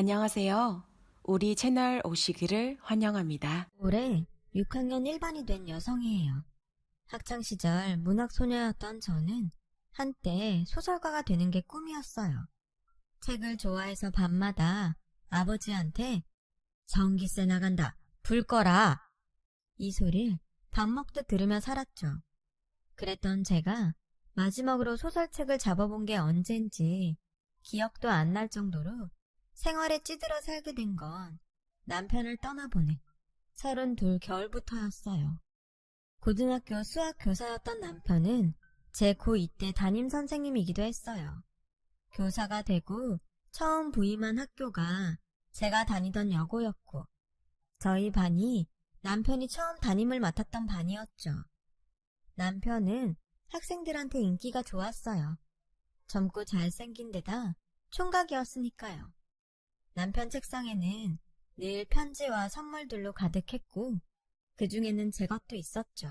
안녕하세요. 우리 채널 오시기를 환영합니다. 올해 6학년 1반이 된 여성이에요. 학창시절 문학소녀였던 저는 한때 소설가가 되는 게 꿈이었어요. 책을 좋아해서 밤마다 아버지한테 전기세 나간다, 불 꺼라! 이 소리를 밥 먹듯 들으며 살았죠. 그랬던 제가 마지막으로 소설책을 잡아본 게 언젠지 기억도 안 날 정도로 생활에 찌들어 살게 된 건 남편을 떠나보낸 32 겨울부터였어요. 고등학교 수학 교사였던 남편은 제 고2 때 담임 선생님이기도 했어요. 교사가 되고 처음 부임한 학교가 제가 다니던 여고였고, 저희 반이 남편이 처음 담임을 맡았던 반이었죠. 남편은 학생들한테 인기가 좋았어요. 젊고 잘생긴 데다 총각이었으니까요. 남편 책상에는 늘 편지와 선물들로 가득했고, 그 중에는 제 것도 있었죠.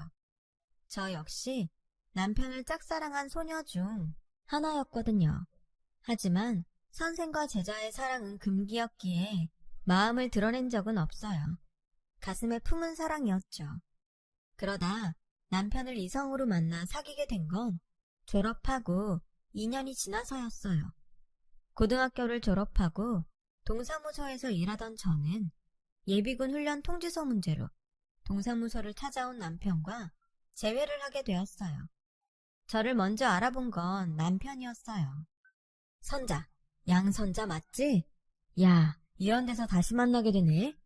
저 역시 남편을 짝사랑한 소녀 중 하나였거든요. 하지만 선생과 제자의 사랑은 금기였기에 마음을 드러낸 적은 없어요. 가슴에 품은 사랑이었죠. 그러다 남편을 이성으로 만나 사귀게 된 건 졸업하고 2년이 지나서였어요. 고등학교를 졸업하고 동사무소에서 일하던 저는 예비군 훈련 통지서 문제로 동사무소를 찾아온 남편과 재회를 하게 되었어요. 저를 먼저 알아본 건 남편이었어요. 선자, 양선자 맞지? 야, 이런 데서 다시 만나게 되네.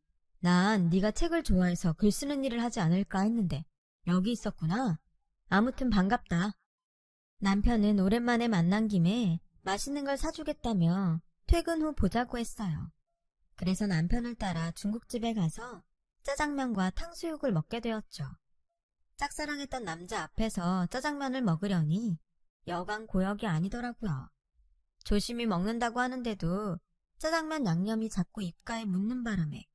난 네가 책을 좋아해서 글 쓰는 일을 하지 않을까 했는데 여기 있었구나. 아무튼 반갑다. 남편은 오랜만에 만난 김에 맛있는 걸 사주겠다며 퇴근 후 보자고 했어요. 그래서 남편을 따라 중국집에 가서 짜장면과 탕수육을 먹게 되었죠. 짝사랑했던 남자 앞에서 짜장면을 먹으려니 여간 고역이 아니더라고요. 조심히 먹는다고 하는데도 짜장면 양념이 자꾸 입가에 묻는 바람에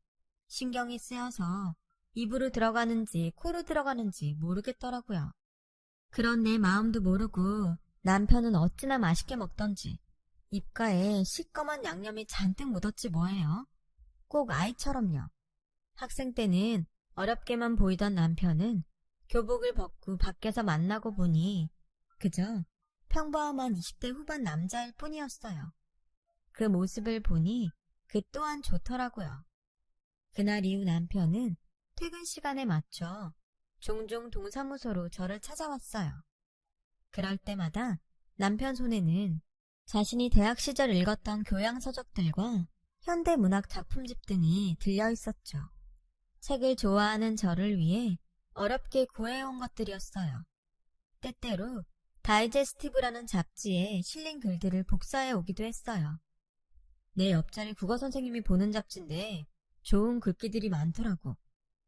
신경이 쓰여서 입으로 들어가는지 코로 들어가는지 모르겠더라고요. 그런 내 마음도 모르고 남편은 어찌나 맛있게 먹던지 입가에 시꺼먼 양념이 잔뜩 묻었지 뭐예요. 꼭 아이처럼요. 학생 때는 어렵게만 보이던 남편은 교복을 벗고 밖에서 만나고 보니 그저 평범한 20대 후반 남자일 뿐이었어요. 그 모습을 보니 그 또한 좋더라고요. 그날 이후 남편은 퇴근 시간에 맞춰 종종 동사무소로 저를 찾아왔어요. 그럴 때마다 남편 손에는 자신이 대학 시절 읽었던 교양서적들과 현대문학 작품집 등이 들려있었죠. 책을 좋아하는 저를 위해 어렵게 구해온 것들이었어요. 때때로 다이제스티브라는 잡지에 실린 글들을 복사해 오기도 했어요. 내 옆자리 국어선생님이 보는 잡지인데 좋은 글귀들이 많더라고.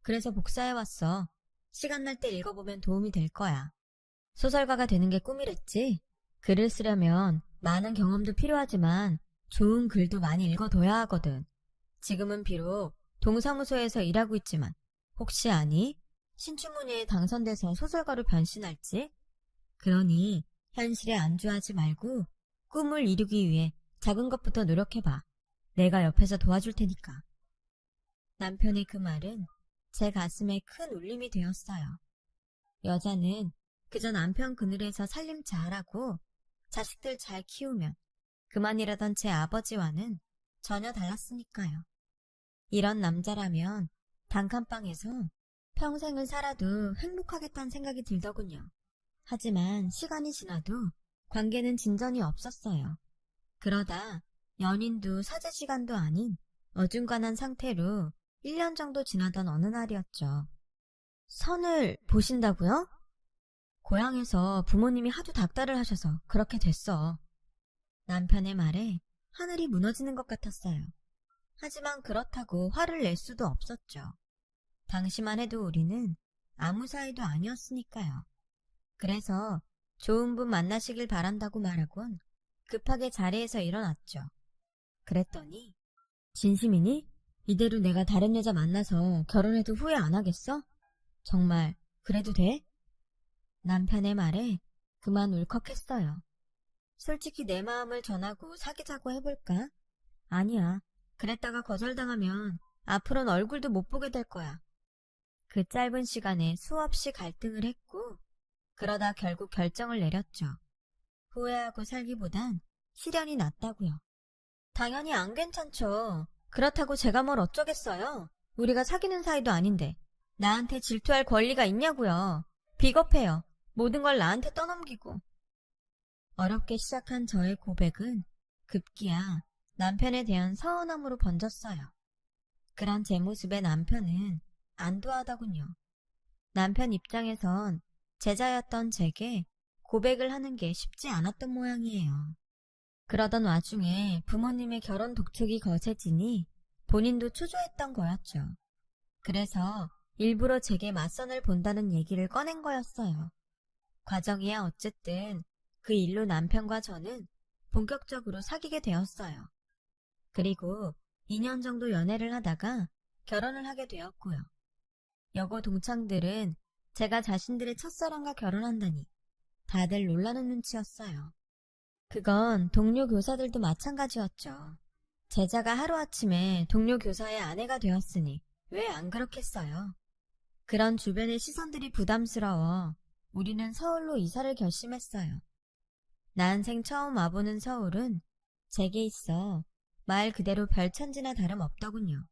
그래서 복사해왔어. 시간 날 때 읽어보면 도움이 될 거야. 소설가가 되는 게 꿈이랬지? 글을 쓰려면 많은 경험도 필요하지만 좋은 글도 많이 읽어둬야 하거든. 지금은 비록 동사무소에서 일하고 있지만 혹시 아니? 신춘문예에 당선돼서 소설가로 변신할지? 그러니 현실에 안주하지 말고 꿈을 이루기 위해 작은 것부터 노력해봐. 내가 옆에서 도와줄 테니까. 남편의 그 말은 제 가슴에 큰 울림이 되었어요. 여자는 그저 남편 그늘에서 살림 잘하고 자식들 잘 키우면 그만이라던 제 아버지와는 전혀 달랐으니까요. 이런 남자라면 단칸방에서 평생을 살아도 행복하겠다는 생각이 들더군요. 하지만 시간이 지나도 관계는 진전이 없었어요. 그러다 연인도 사제시간도 아닌 어중간한 상태로 1년 정도 지나던 어느 날이었죠. 선을 보신다고요? 고향에서 부모님이 하도 닥달을 하셔서 그렇게 됐어. 남편의 말에 하늘이 무너지는 것 같았어요. 하지만 그렇다고 화를 낼 수도 없었죠. 당시만 해도 우리는 아무 사이도 아니었으니까요. 그래서 좋은 분 만나시길 바란다고 말하곤 급하게 자리에서 일어났죠. 그랬더니 진심이니? 이대로 내가 다른 여자 만나서 결혼해도 후회 안 하겠어? 정말 그래도 돼? 남편의 말에 그만 울컥했어요. 솔직히 내 마음을 전하고 사귀자고 해볼까? 아니야. 그랬다가 거절당하면 앞으로는 얼굴도 못 보게 될 거야. 그 짧은 시간에 수없이 갈등을 했고, 그러다 결국 결정을 내렸죠. 후회하고 살기보단 실연이 낫다고요. 당연히 안 괜찮죠. 그렇다고 제가 뭘 어쩌겠어요. 우리가 사귀는 사이도 아닌데 나한테 질투할 권리가 있냐고요. 비겁해요. 모든 걸 나한테 떠넘기고. 어렵게 시작한 저의 고백은 급기야 남편에 대한 서운함으로 번졌어요. 그런 제 모습에 남편은 안도하더군요. 남편 입장에선 제자였던 제게 고백을 하는 게 쉽지 않았던 모양이에요. 그러던 와중에 부모님의 결혼 독촉이 거세지니 본인도 초조했던 거였죠. 그래서 일부러 제게 맞선을 본다는 얘기를 꺼낸 거였어요. 과정이야 어쨌든 그 일로 남편과 저는 본격적으로 사귀게 되었어요. 그리고 2년 정도 연애를 하다가 결혼을 하게 되었고요. 여고 동창들은 제가 자신들의 첫사랑과 결혼한다니 다들 놀라는 눈치였어요. 그건 동료 교사들도 마찬가지였죠. 제자가 하루아침에 동료 교사의 아내가 되었으니 왜 안 그렇겠어요? 그런 주변의 시선들이 부담스러워 우리는 서울로 이사를 결심했어요. 난생 처음 와보는 서울은 제게 있어 말 그대로 별천지나 다름없더군요.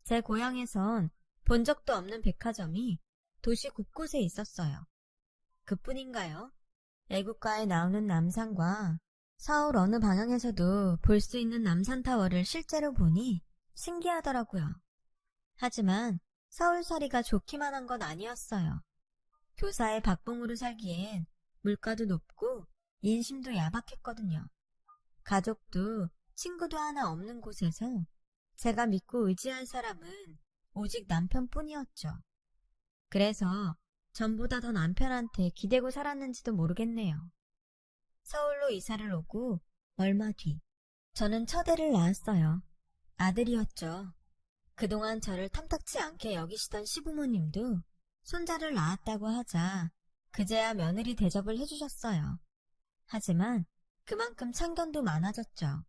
제 고향에선 본 적도 없는 백화점이 도시 곳곳에 있었어요. 그뿐인가요? 애국가에 나오는 남산과 서울 어느 방향에서도 볼 수 있는 남산타워를 실제로 보니 신기하더라고요. 하지만 서울살이가 좋기만 한 건 아니었어요. 교사의 박봉으로 살기엔 물가도 높고 인심도 야박했거든요. 가족도 친구도 하나 없는 곳에서 제가 믿고 의지할 사람은 오직 남편뿐이었죠. 그래서 전보다 더 남편한테 기대고 살았는지도 모르겠네요. 서울로 이사를 오고 얼마 뒤 저는 첫애를 낳았어요. 아들이었죠. 그동안 저를 탐탁치 않게 여기시던 시부모님도 손자를 낳았다고 하자 그제야 며느리 대접을 해주셨어요. 하지만 그만큼 참견도 많아졌죠.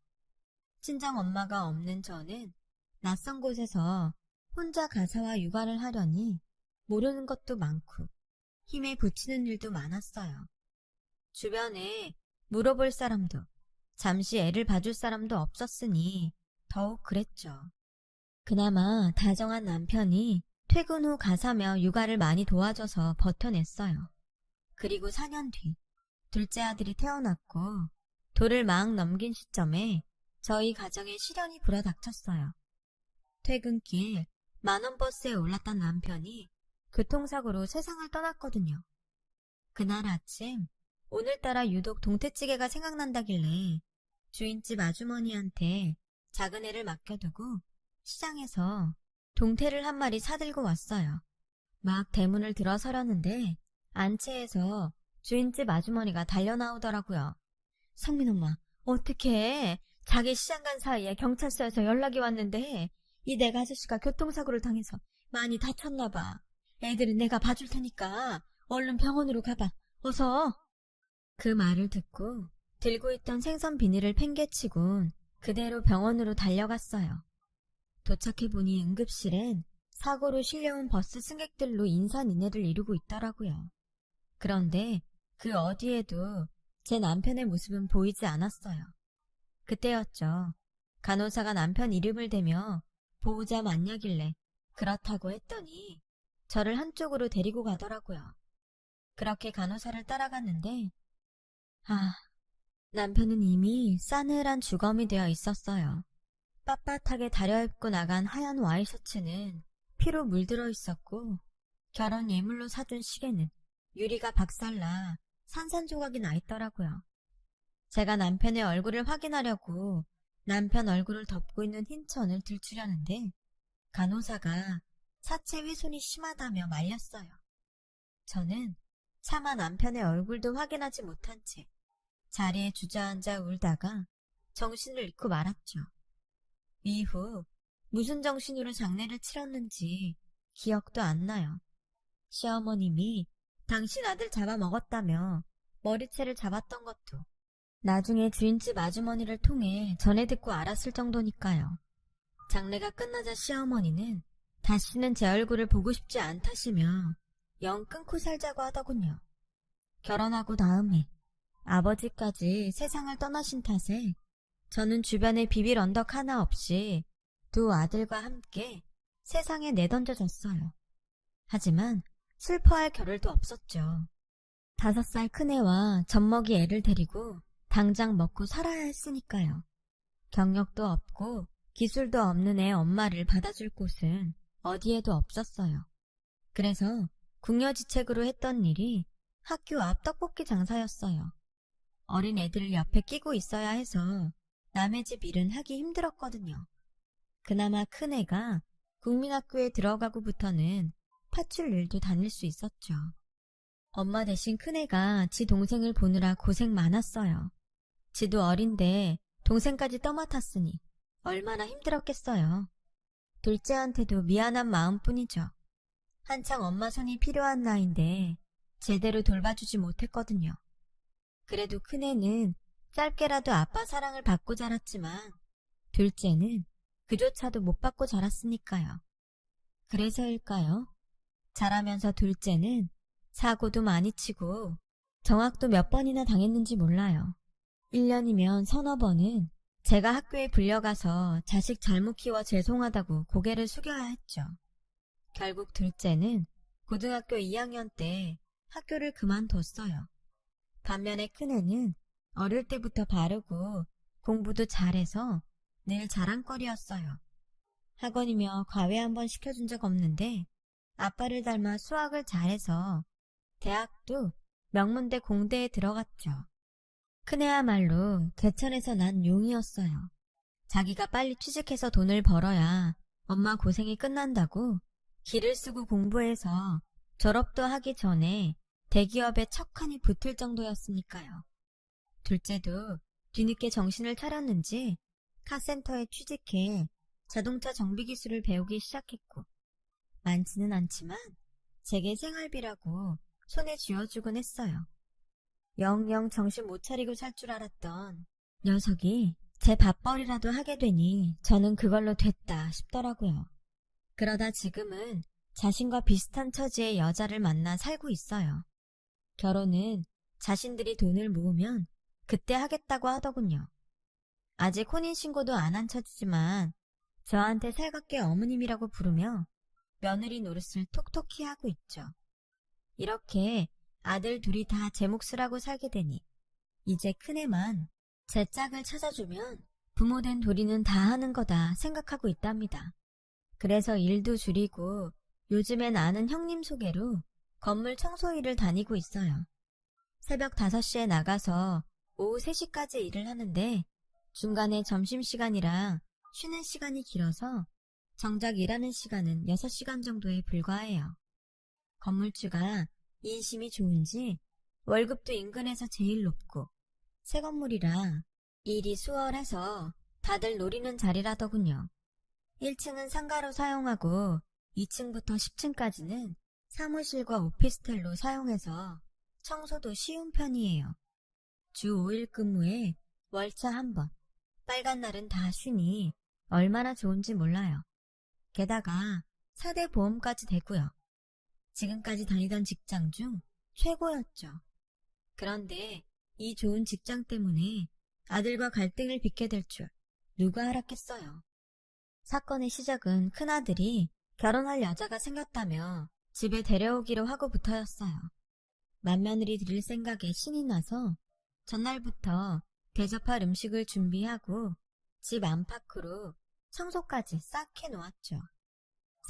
친정엄마가 없는 저는 낯선 곳에서 혼자 가사와 육아를 하려니 모르는 것도 많고 힘에 부치는 일도 많았어요. 주변에 물어볼 사람도 잠시 애를 봐줄 사람도 없었으니 더욱 그랬죠. 그나마 다정한 남편이 퇴근 후 가사며 육아를 많이 도와줘서 버텨냈어요. 그리고 4년 뒤 둘째 아들이 태어났고 돌을 막 넘긴 시점에 저희 가정에 시련이 불어닥쳤어요. 퇴근길 만원 버스에 올랐던 남편이 교통사고로 세상을 떠났거든요. 그날 아침 오늘따라 유독 동태찌개가 생각난다길래 주인집 아주머니한테 작은 애를 맡겨두고 시장에서 동태를 한 마리 사들고 왔어요. 막 대문을 들어서려는데 안채에서 주인집 아주머니가 달려나오더라고요. 성민 엄마, 어떡해. 자기 시장 간 사이에 경찰서에서 연락이 왔는데 이 내가 아저씨가 교통사고를 당해서 많이 다쳤나 봐. 애들은 내가 봐줄 테니까 얼른 병원으로 가봐. 어서. 그 말을 듣고 들고 있던 생선 비닐을 팽개치곤 그대로 병원으로 달려갔어요. 도착해보니 응급실엔 사고로 실려온 버스 승객들로 인산인해를 이루고 있더라고요. 그런데 그 어디에도 제 남편의 모습은 보이지 않았어요. 그때였죠. 간호사가 남편 이름을 대며 보호자 맞냐길래 그렇다고 했더니 저를 한쪽으로 데리고 가더라고요. 그렇게 간호사를 따라갔는데 남편은 이미 싸늘한 주검이 되어 있었어요. 빳빳하게 다려입고 나간 하얀 와이셔츠는 피로 물들어 있었고 결혼 예물로 사준 시계는 유리가 박살나 산산조각이 나 있더라고요. 제가 남편의 얼굴을 확인하려고 남편 얼굴을 덮고 있는 흰 천을 들추려는데 간호사가 사체 훼손이 심하다며 말렸어요. 저는 차마 남편의 얼굴도 확인하지 못한 채 자리에 주저앉아 울다가 정신을 잃고 말았죠. 이후 무슨 정신으로 장례를 치렀는지 기억도 안 나요. 시어머님이 당신 아들 잡아먹었다며 머리채를 잡았던 것도 나중에 주인집 아주머니를 통해 전해 듣고 알았을 정도니까요. 장례가 끝나자 시어머니는 다시는 제 얼굴을 보고 싶지 않다시며 영 끊고 살자고 하더군요. 결혼하고 다음에 아버지까지 세상을 떠나신 탓에 저는 주변에 비빌 언덕 하나 없이 두 아들과 함께 세상에 내던져졌어요. 하지만 슬퍼할 겨를도 없었죠. 5살 큰애와 젖먹이 애를 데리고 당장 먹고 살아야 했으니까요. 경력도 없고 기술도 없는 애 엄마를 받아줄 곳은 어디에도 없었어요. 그래서 궁여지책으로 했던 일이 학교 앞 떡볶이 장사였어요. 어린 애들을 옆에 끼고 있어야 해서 남의 집 일은 하기 힘들었거든요. 그나마 큰애가 국민학교에 들어가고부터는 파출 일도 다닐 수 있었죠. 엄마 대신 큰애가 지 동생을 보느라 고생 많았어요. 지도 어린데 동생까지 떠맡았으니 얼마나 힘들었겠어요. 둘째한테도 미안한 마음뿐이죠. 한창 엄마 손이 필요한 나이인데 제대로 돌봐주지 못했거든요. 그래도 큰애는 짧게라도 아빠 사랑을 받고 자랐지만 둘째는 그조차도 못 받고 자랐으니까요. 그래서일까요? 자라면서 둘째는 사고도 많이 치고 정학도 몇 번이나 당했는지 몰라요. 1년이면 서너 번은 제가 학교에 불려가서 자식 잘못 키워 죄송하다고 고개를 숙여야 했죠. 결국 둘째는 고등학교 2학년 때 학교를 그만뒀어요. 반면에 큰애는 어릴 때부터 바르고 공부도 잘해서 늘 자랑거리였어요. 학원이며 과외 한번 시켜준 적 없는데 아빠를 닮아 수학을 잘해서 대학도 명문대 공대에 들어갔죠. 큰애야말로 개천에서 난 용이었어요. 자기가 빨리 취직해서 돈을 벌어야 엄마 고생이 끝난다고 기를 쓰고 공부해서 졸업도 하기 전에 대기업에 척하니 붙을 정도였으니까요. 둘째도 뒤늦게 정신을 차렸는지 카센터에 취직해 자동차 정비 기술을 배우기 시작했고 많지는 않지만 제게 생활비라고 손에 쥐어주곤 했어요. 영영 정신 못 차리고 살 줄 알았던 녀석이 제 밥벌이라도 하게 되니 저는 그걸로 됐다 싶더라고요. 그러다 지금은 자신과 비슷한 처지의 여자를 만나 살고 있어요. 결혼은 자신들이 돈을 모으면 그때 하겠다고 하더군요. 아직 혼인신고도 안 한 처지지만 저한테 살갑게 어머님이라고 부르며 며느리 노릇을 톡톡히 하고 있죠. 이렇게 아들 둘이 다 제 몫을 하고 살게 되니 이제 큰애만 제 짝을 찾아주면 부모된 도리는 다 하는 거다 생각하고 있답니다. 그래서 일도 줄이고 요즘엔 아는 형님 소개로 건물 청소 일을 다니고 있어요. 새벽 5시에 나가서 오후 3시까지 일을 하는데 중간에 점심시간이랑 쉬는 시간이 길어서 정작 일하는 시간은 6시간 정도에 불과해요. 건물주가 인심이 좋은지 월급도 인근에서 제일 높고 새 건물이라 일이 수월해서 다들 노리는 자리라더군요. 1층은 상가로 사용하고 2층부터 10층까지는 사무실과 오피스텔로 사용해서 청소도 쉬운 편이에요. 주 5일 근무에 월차 1번, 빨간 날은 다 쉬니 얼마나 좋은지 몰라요. 게다가 4대 보험까지 되고요. 지금까지 다니던 직장 중 최고였죠. 그런데 이 좋은 직장 때문에 아들과 갈등을 빚게 될 줄 누가 알았겠어요. 사건의 시작은 큰아들이 결혼할 여자가 생겼다며 집에 데려오기로 하고부터였어요. 맏며느리 드릴 생각에 신이 나서 전날부터 대접할 음식을 준비하고 집 안팎으로 청소까지 싹 해놓았죠.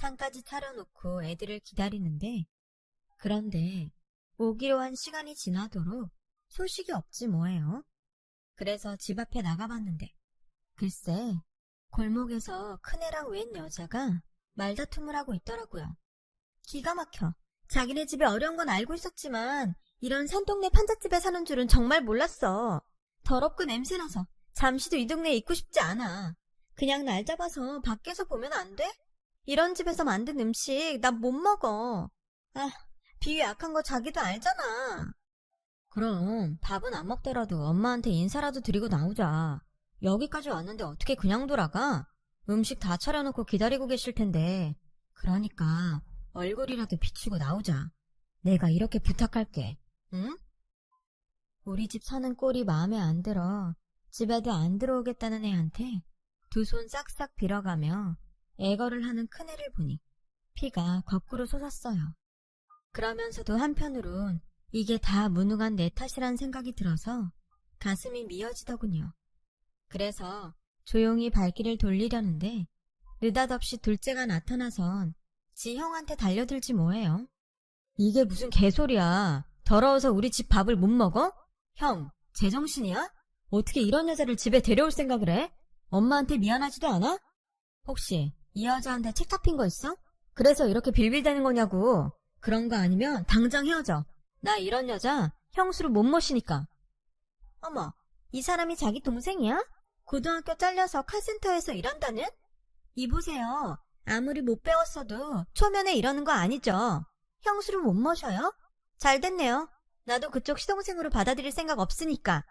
상까지 차려놓고 애들을 기다리는데 그런데 오기로 한 시간이 지나도록 소식이 없지 뭐예요. 그래서 집 앞에 나가봤는데 글쎄 골목에서 큰애랑 웬 여자가 말다툼을 하고 있더라고요. 기가 막혀. 자기네 집에 어려운 건 알고 있었지만 이런 산동네 판잣집에 사는 줄은 정말 몰랐어. 더럽고 냄새나서 잠시도 이 동네에 있고 싶지 않아. 그냥 날 잡아서 밖에서 보면 안 돼? 이런 집에서 만든 음식 난 못 먹어. 아, 비위 약한 거 자기도 알잖아. 그럼 밥은 안 먹더라도 엄마한테 인사라도 드리고 나오자. 여기까지 왔는데 어떻게 그냥 돌아가? 음식 다 차려놓고 기다리고 계실 텐데. 그러니까 얼굴이라도 비추고 나오자. 내가 이렇게 부탁할게. 응? 우리 집 사는 꼴이 마음에 안 들어 집에도 안 들어오겠다는 애한테 두 손 싹싹 빌어가며 애걸을 하는 큰애를 보니 피가 거꾸로 솟았어요. 그러면서도 한편으론 이게 다 무능한 내 탓이란 생각이 들어서 가슴이 미어지더군요. 그래서 조용히 발길을 돌리려는데 느닷없이 둘째가 나타나선 지 형한테 달려들지 뭐해요. 이게 무슨 개소리야. 더러워서 우리 집 밥을 못 먹어? 형, 제정신이야? 어떻게 이런 여자를 집에 데려올 생각을 해? 엄마한테 미안하지도 않아? 혹시 이 여자한테 책 잡힌 거 있어? 그래서 이렇게 빌빌대는 거냐고. 그런 거 아니면 당장 헤어져. 나 이런 여자 형수로 못 모시니까. 어머, 이 사람이 자기 동생이야? 고등학교 잘려서 카센터에서 일한다는? 이보세요. 아무리 못 배웠어도 초면에 이러는 거 아니죠? 형수를 못 모셔요? 잘 됐네요. 나도 그쪽 시동생으로 받아들일 생각 없으니까.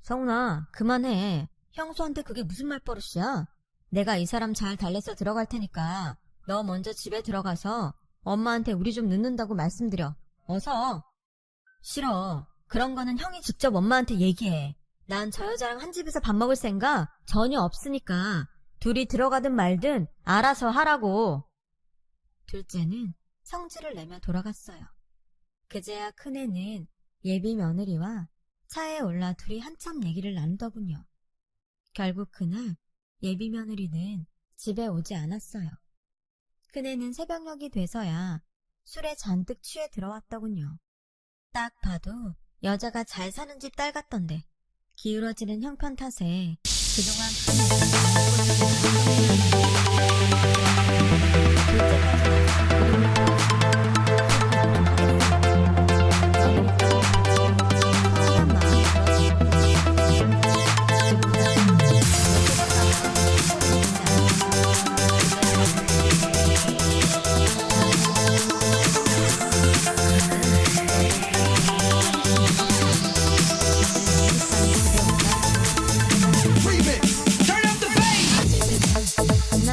성훈아, 그만해. 형수한테 그게 무슨 말버릇이야? 내가 이 사람 잘 달래서 들어갈 테니까 너 먼저 집에 들어가서 엄마한테 우리 좀 늦는다고 말씀드려. 어서. 싫어. 그런 거는 형이 직접 엄마한테 얘기해. 난 저 여자랑 한 집에서 밥 먹을 생각 전혀 없으니까 둘이 들어가든 말든 알아서 하라고. 둘째는 성질을 내며 돌아갔어요. 그제야 큰애는 예비 며느리와 차에 올라 둘이 한참 얘기를 나누더군요. 결국 그날 예비 며느리는 집에 오지 않았어요. 큰애는 새벽녘이 돼서야 술에 잔뜩 취해 들어왔더군요. 딱 봐도 여자가 잘 사는 집 딸 같던데 기울어지는 형편 탓에 그동안 Remix. Turn up the bass.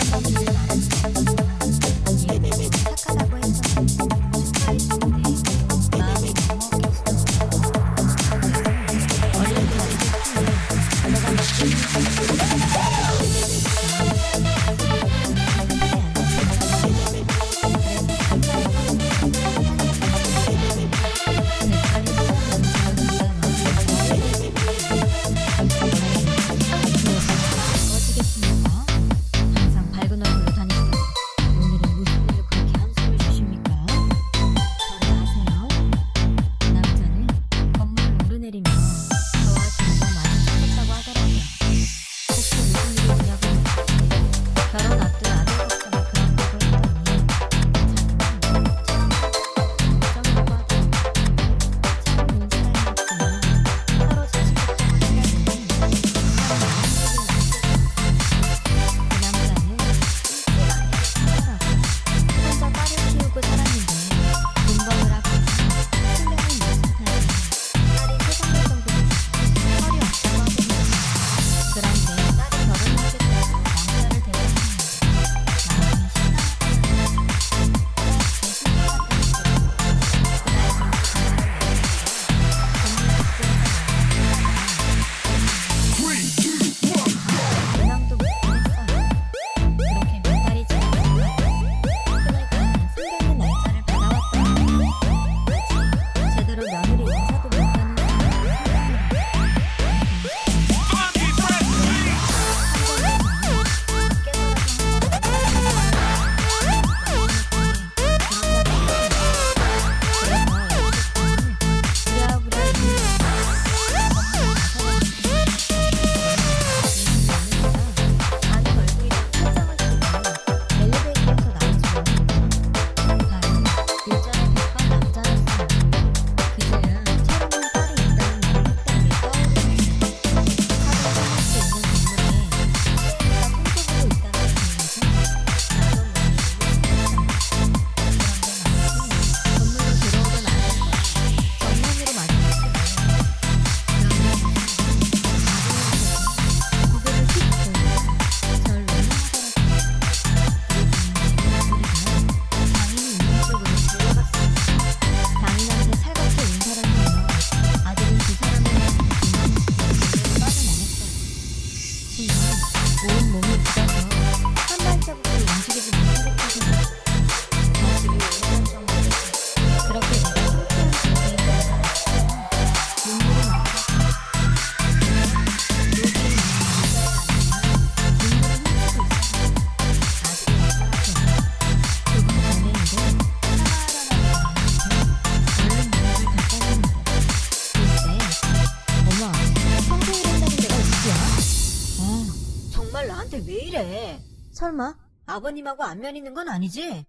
설마 아버님하고 안면 있는 건 아니지?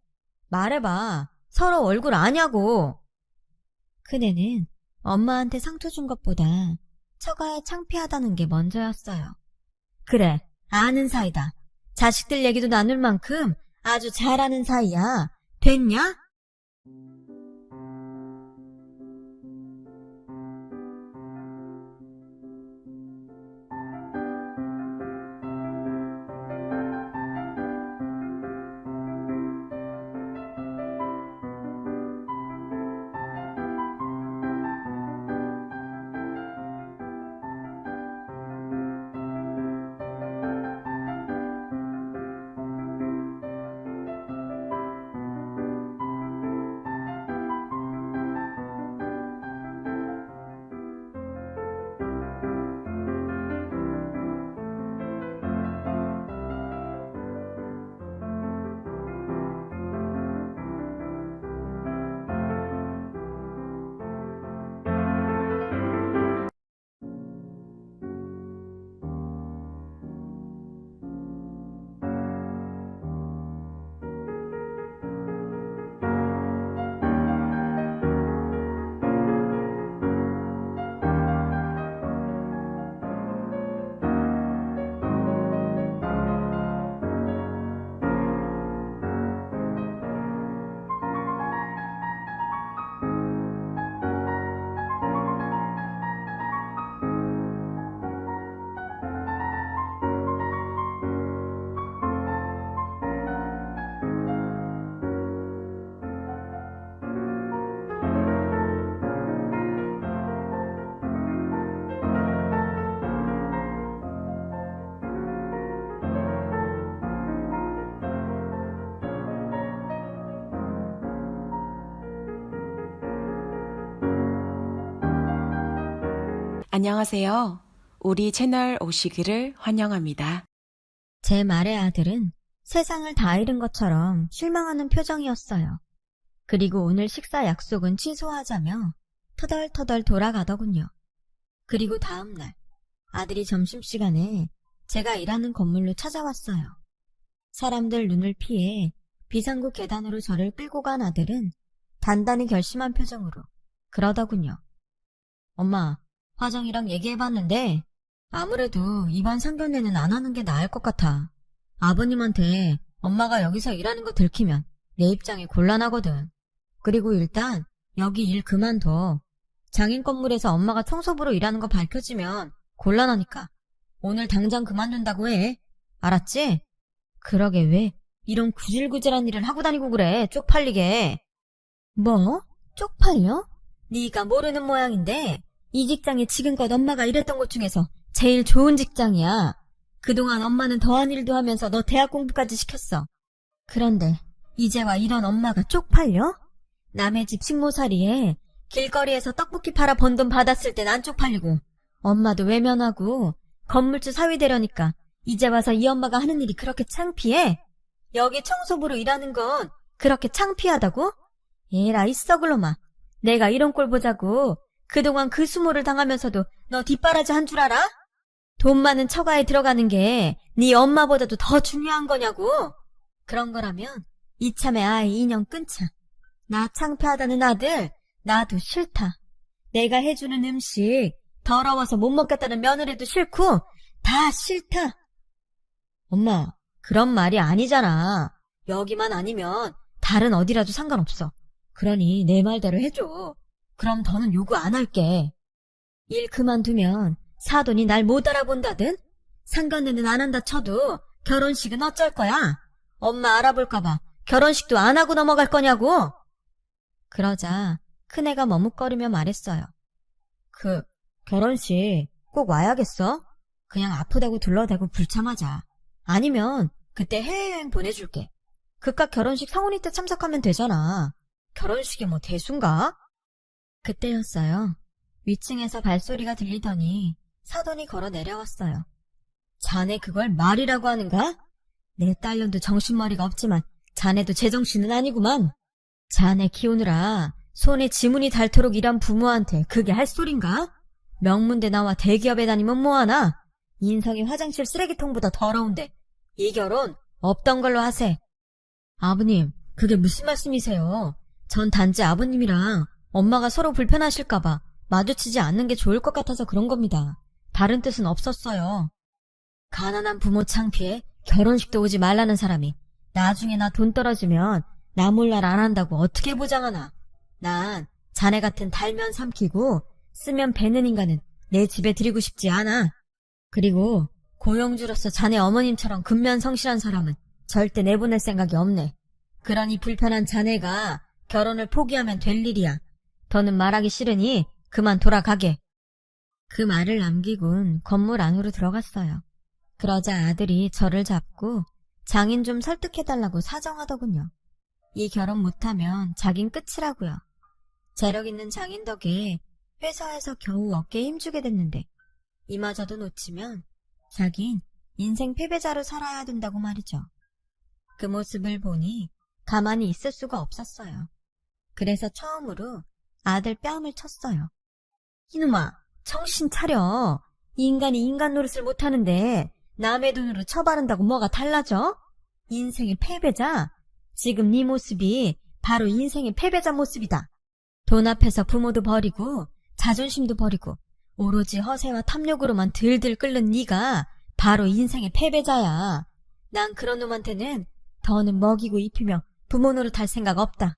말해봐. 서로 얼굴 아냐고. 그대는 엄마한테 상처 준 것보다 처가에 창피하다는 게 먼저였어요. 그래, 아는 사이다. 자식들 얘기도 나눌 만큼 아주 잘 아는 사이야. 됐냐? 안녕하세요. 우리 채널 오시기를 환영합니다. 제 말의 아들은 세상을 다 잃은 것처럼 실망하는 표정이었어요. 그리고 오늘 식사 약속은 취소하자며 터덜터덜 돌아가더군요. 그리고 다음날 아들이 점심시간에 제가 일하는 건물로 찾아왔어요. 사람들 눈을 피해 비상구 계단으로 저를 끌고 간 아들은 단단히 결심한 표정으로 그러더군요. 엄마, 화정이랑 얘기해봤는데 아무래도 이번 상견례는 안 하는 게 나을 것 같아. 아버님한테 엄마가 여기서 일하는 거 들키면 내 입장이 곤란하거든. 그리고 일단 여기 일 그만둬. 장인 건물에서 엄마가 청소부로 일하는 거 밝혀지면 곤란하니까 오늘 당장 그만둔다고 해. 알았지? 그러게 왜 이런 구질구질한 일을 하고 다니고 그래. 쪽팔리게. 뭐? 쪽팔려? 네가 모르는 모양인데 이 직장이 지금껏 엄마가 일했던 곳 중에서 제일 좋은 직장이야. 그동안 엄마는 더한 일도 하면서 너 대학 공부까지 시켰어. 그런데 이제와 이런 엄마가 쪽팔려? 남의 집 식모살이에 길거리에서 떡볶이 팔아 번 돈 받았을 땐 안 쪽팔리고 엄마도 외면하고 건물주 사위 되려니까 이제 와서 이 엄마가 하는 일이 그렇게 창피해? 여기 청소부로 일하는 건 그렇게 창피하다고? 에라이 썩을 놈아. 내가 이런 꼴 보자고 그동안 그 수모를 당하면서도 너 뒷바라지 한 줄 알아? 돈 많은 처가에 들어가는 게 네 엄마보다도 더 중요한 거냐고? 그런 거라면 이참에 아이 인연 끊자. 나 창피하다는 아들 나도 싫다. 내가 해주는 음식 더러워서 못 먹겠다는 며느리도 싫고 다 싫다. 엄마, 그런 말이 아니잖아. 여기만 아니면 다른 어디라도 상관없어. 그러니 내 말대로 해줘. 그럼 더는 요구 안 할게. 일 그만두면 사돈이 날 못 알아본다든? 상견례는 안 한다 쳐도 결혼식은 어쩔 거야? 엄마 알아볼까봐 결혼식도 안 하고 넘어갈 거냐고? 그러자 큰애가 머뭇거리며 말했어요. 결혼식 꼭 와야겠어? 그냥 아프다고 둘러대고 불참하자. 아니면 그때 해외여행 보내줄게. 그깟 결혼식 성훈이 때 참석하면 되잖아. 결혼식이 뭐 대수인가? 그때였어요. 위층에서 발소리가 들리더니 사돈이 걸어 내려왔어요. 자네 그걸 말이라고 하는가? 내 딸년도 정신머리가 없지만 자네도 제정신은 아니구만. 자네 키우느라 손에 지문이 닳도록 일한 부모한테 그게 할 소린가? 명문대 나와 대기업에 다니면 뭐하나? 인성이 화장실 쓰레기통보다 더러운데 이 결혼 없던 걸로 하세. 아버님, 그게 무슨 말씀이세요? 전 단지 아버님이랑 엄마가 서로 불편하실까봐 마주치지 않는 게 좋을 것 같아서 그런 겁니다. 다른 뜻은 없었어요. 가난한 부모 창피해 결혼식도 오지 말라는 사람이 나중에 나 돈 떨어지면 나 몰랄 안 한다고 어떻게 보장하나. 난 자네 같은 달면 삼키고 쓰면 베는 인간은 내 집에 들이고 싶지 않아. 그리고 고용주로서 자네 어머님처럼 근면성실한 사람은 절대 내보낼 생각이 없네. 그러니 불편한 자네가 결혼을 포기하면 될 일이야. 더는 말하기 싫으니 그만 돌아가게. 그 말을 남기곤 건물 안으로 들어갔어요. 그러자 아들이 저를 잡고 장인 좀 설득해달라고 사정하더군요. 이 결혼 못하면 자긴 끝이라고요. 재력 있는 장인 덕에 회사에서 겨우 어깨에 힘주게 됐는데 이마저도 놓치면 자긴 인생 패배자로 살아야 된다고 말이죠. 그 모습을 보니 가만히 있을 수가 없었어요. 그래서 처음으로 아들 뺨을 쳤어요. 이놈아, 정신 차려. 이 인간이 인간 노릇을 못하는데 남의 돈으로 처바른다고 뭐가 달라져? 인생의 패배자? 지금 네 모습이 바로 인생의 패배자 모습이다. 돈 앞에서 부모도 버리고 자존심도 버리고 오로지 허세와 탐욕으로만 들들 끓는 네가 바로 인생의 패배자야. 난 그런 놈한테는 더는 먹이고 입히며 부모 노릇할 생각 없다.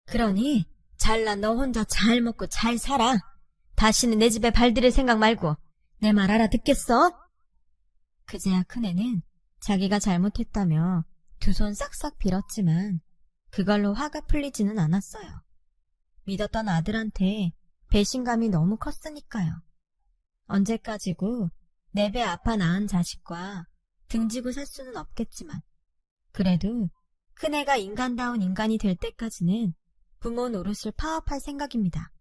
그러니 잘난 너 혼자 잘 먹고 잘 살아. 다시는 내 집에 발들일 생각 말고 내 말 알아듣겠어? 그제야 큰애는 자기가 잘못했다며 두 손 싹싹 빌었지만 그걸로 화가 풀리지는 않았어요. 믿었던 아들한테 배신감이 너무 컸으니까요. 언제까지고 내 배 아파 낳은 자식과 등지고 살 수는 없겠지만 그래도 큰애가 인간다운 인간이 될 때까지는 부모 노릇을 파업할 생각입니다.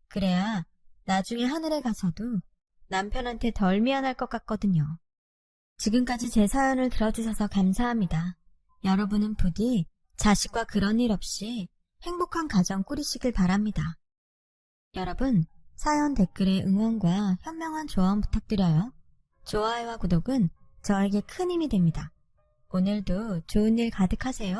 그래야 나중에 하늘에 가서도 남편한테 덜 미안할 것 같거든요. 지금까지 제 사연을 들어주셔서 감사합니다. 여러분은 부디 자식과 그런 일 없이 행복한 가정 꾸리시길 바랍니다. 여러분, 사연 댓글에 응원과 현명한 조언 부탁드려요. 좋아요와 구독은 저에게 큰 힘이 됩니다. 오늘도 좋은 일 가득하세요.